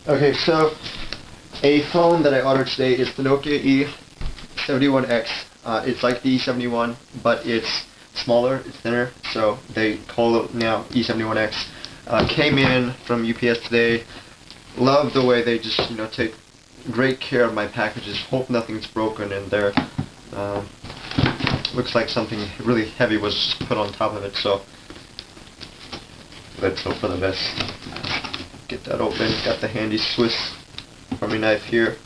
Okay, so a phone that I ordered today is the Nokia e71x. It's like the e71, but it's smaller, it's thinner, so they call it now e71x. Came in from UPS today. Love the way they just, take great care of my packages. Hope nothing's broken in there. Looks like something really heavy was put on top of it, so let's hope for the best. Get that open. Got the handy Swiss Army knife here.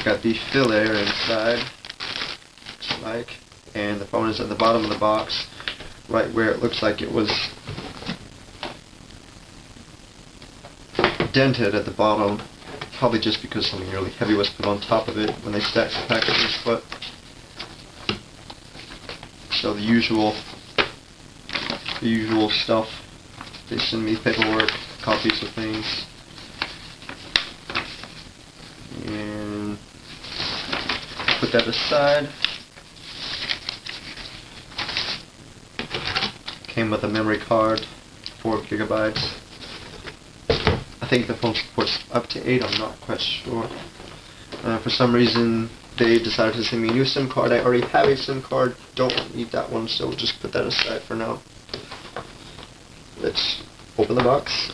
Got the filler inside, just like, and the phone is at the bottom of the box, right where it looks like it was dented at the bottom, probably just because something really heavy was put on top of it when they stacked the packages. But so the usual stuff. They send me paperwork, copies of things, and put that aside. Came with a memory card, 4 gigabytes. I think the phone supports up to 8, I'm not quite sure. For some reason, they decided to send me a new SIM card. I already have a SIM card, don't need that one, so we'll just put that aside for now. Let's open the box.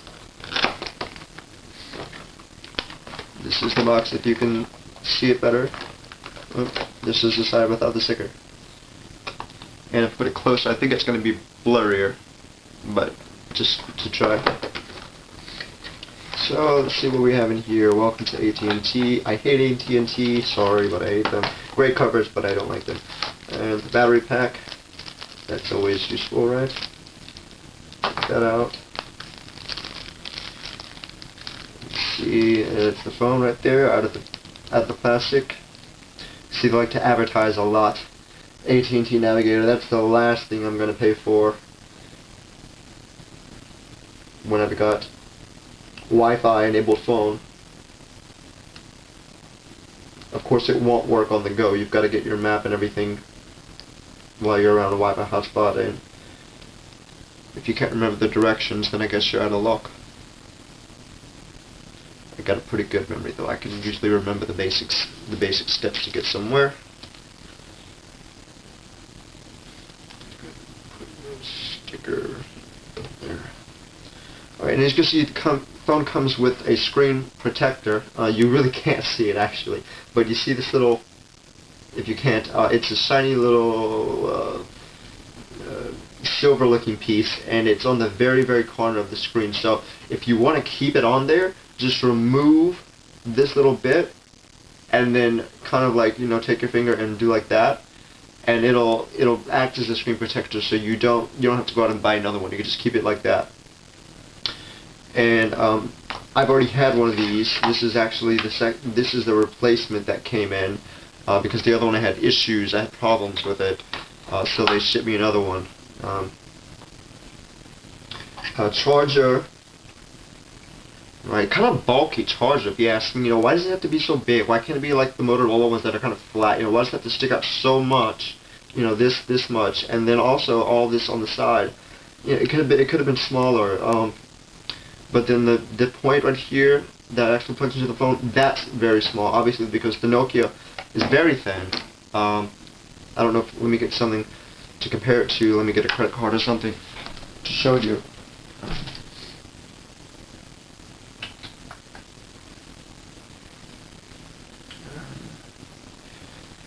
This is the box, if you can see it better. This is the side without the sticker. And if I put it closer, I think it's going to be blurrier, but just to try. So let's see what we have in here. Welcome to AT&T. I hate AT&T. Sorry, but I hate them. Great covers, but I don't like them. And the battery pack. That's always useful, right? Take that out. Let's see, it's the phone right there out of the plastic. See, they like to advertise a lot. AT&T Navigator. That's the last thing I'm going to pay for when I've got Wi-Fi enabled phone. Of course it won't work on the go. You've got to get your map and everything while you're around a Wi-Fi hotspot, and if you can't remember the directions, then I guess you're out of luck. I got a pretty good memory though. I can usually remember the basic steps to get somewhere. Sticker there. Alright, and as you can see, the phone comes with a screen protector. You really can't see it actually, but you see this little, if you can't, it's a shiny little silver looking piece, and it's on the very, very corner of the screen. So if you want to keep it on there, just remove this little bit, and then kind of like, take your finger and do like that, and it'll act as a screen protector, so you don't have to go out and buy another one. You can just keep it like that. And I've already had one of these. This is actually this is the replacement that came in, because the other one I had issues. I had problems with it, so they shipped me another one. Charger, right? Kind of bulky charger, if you ask me. Why does it have to be so big? Why can't it be like the Motorola ones that are kind of flat? Why does it have to stick out so much? This much, and then also all this on the side. It could have been smaller. But then the point right here that actually plugs into the phone, that's very small, obviously, because the Nokia is very thin. I don't know if, let me get something to compare it to. Let me get a credit card or something to show you.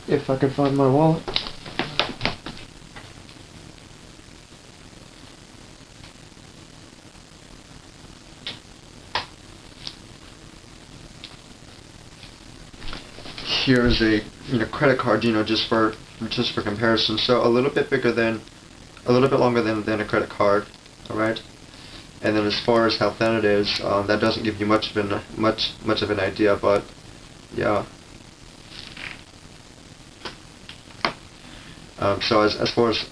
If I could find my wallet. Here's a credit card, just for comparison. So a little bit longer than a credit card, all right. And then as far as how thin it is, that doesn't give you much of an idea, but yeah. So as far as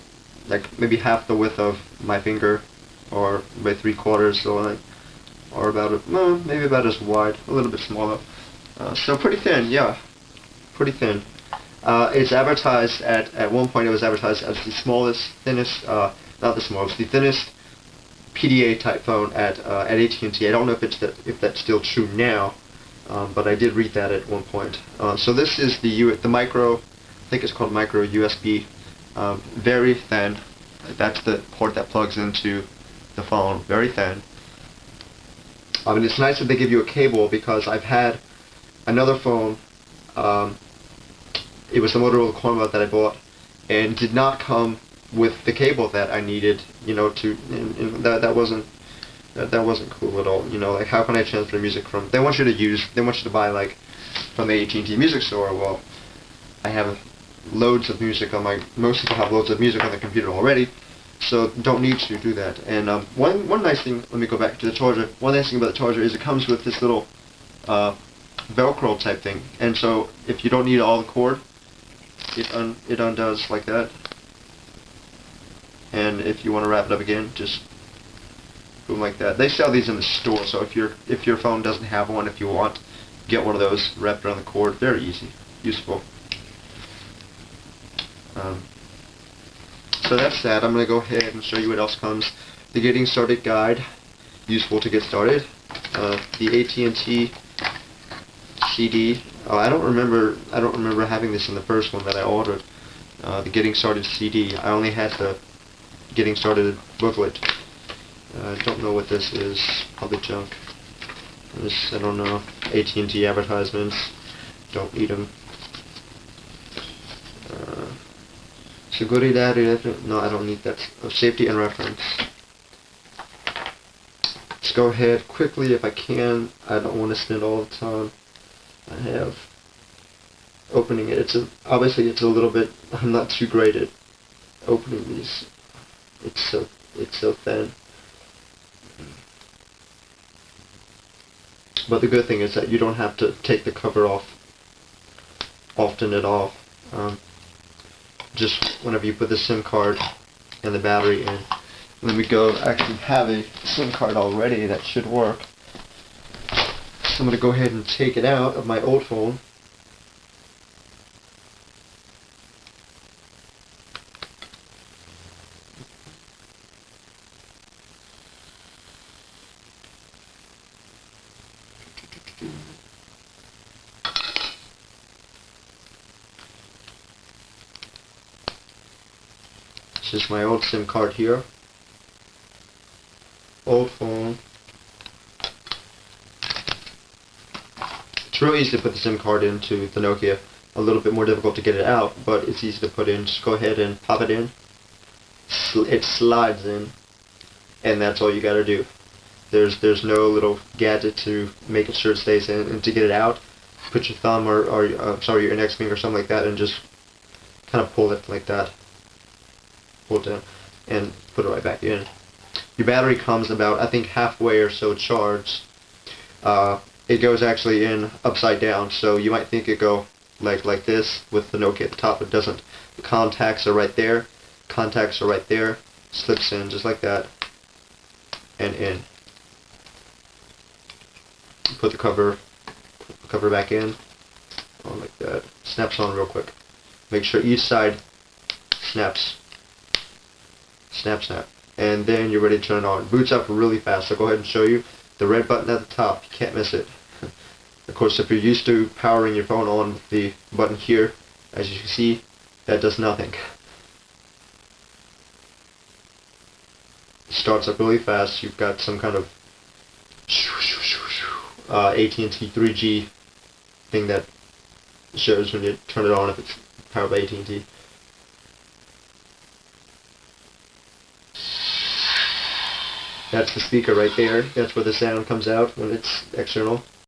like maybe half the width of my finger, or by 3/4, so like are about maybe about as wide, a little bit smaller. So pretty thin, yeah, pretty thin. It's advertised at one point. It was advertised as the smallest, thinnest, not the smallest, the thinnest PDA type phone at AT&T. I don't know if that's still true now, but I did read that at one point. So this is the micro, I think it's called micro USB, very thin. That's the port that plugs into the phone, very thin. I mean, it's nice that they give you a cable, because I've had another phone. It was the Motorola Cornwell that I bought, and did not come with the cable that I needed. You know, that wasn't cool at all. You know, like, how can I transfer music from? They want you to buy, like, from the AT&T music store. Well, I have loads of music on most people have loads of music on their computer already, so don't need to do that. And one nice thing, let me go back to the charger. One nice thing about the charger is it comes with this little Velcro type thing, and so if you don't need all the cord, it undoes like that. And if you want to wrap it up again, just boom, like that. They sell these in the store, so if your phone doesn't have one, if you want, get one of those wrapped around the cord. Very easy, useful. So that's that. I'm going to go ahead and show you what else comes. The Getting Started Guide, useful to get started. The AT&T CD. I don't remember having this in the first one that I ordered. The Getting Started CD. I only had the Getting Started booklet. I don't know what this is. Probably junk. I don't know. AT&T advertisements. Don't need them. Seguridad. No, I don't need that. Safety and reference. Let's go ahead quickly if I can. I don't want to spend all the time I have opening it. Obviously it's a little bit. I'm not too great at opening these. It's so thin. But the good thing is that you don't have to take the cover off often at all. Just whenever you put the SIM card and the battery in. And then we go actually have a SIM card already that should work. So I'm going to go ahead and take it out of my old phone. This is my old SIM card here. Old phone. It's really easy to put the SIM card into the Nokia. A little bit more difficult to get it out, but it's easy to put in. Just go ahead and pop it in. It slides in, and that's all you gotta do. There's no little gadget to make sure it stays in, and to get it out, put your thumb or your index finger or something like that, and just kind of pull it like that. Pull it down and put it right back in. Your battery comes about, I think, halfway or so charged. It goes actually in upside down, so you might think it go like this with the Nokia at the top. It doesn't. The contacts are right there. Contacts are right there. Slips in just like that, and in. Put the cover back in, like that. Snaps on real quick. Make sure each side snaps. Snap, snap. And then you're ready to turn it on. It boots up really fast, so go ahead and show you. The red button at the top, you can't miss it. Of course, if you're used to powering your phone on with the button here, as you can see, that does nothing. It starts up really fast. You've got some kind of AT&T 3G thing that shows when you turn it on if it's powered by AT&T. That's the speaker right there. That's where the sound comes out when it's external.